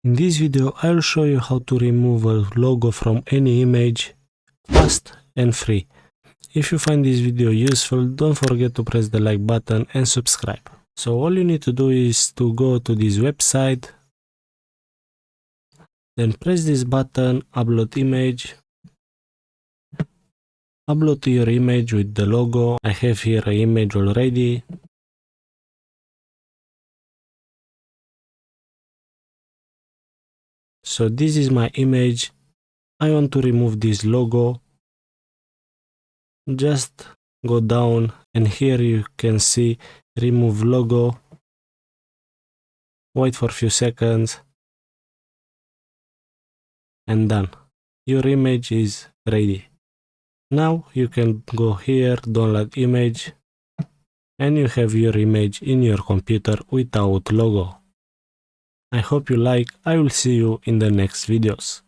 In this video I will show you how to remove a logo from any image fast and free. If you find this video useful, don't forget to press the like button and subscribe. So all you need to do is to go to this website, then press this button, upload image, upload your image with the logo. I have here an image already. So this is my image. I want to remove this logo. Just go down and here you can see remove logo. Wait for a few seconds and done. Your image is ready. Now you can go here, download image, and you have your image in your computer without logo. I hope you like. I will see you in the next videos.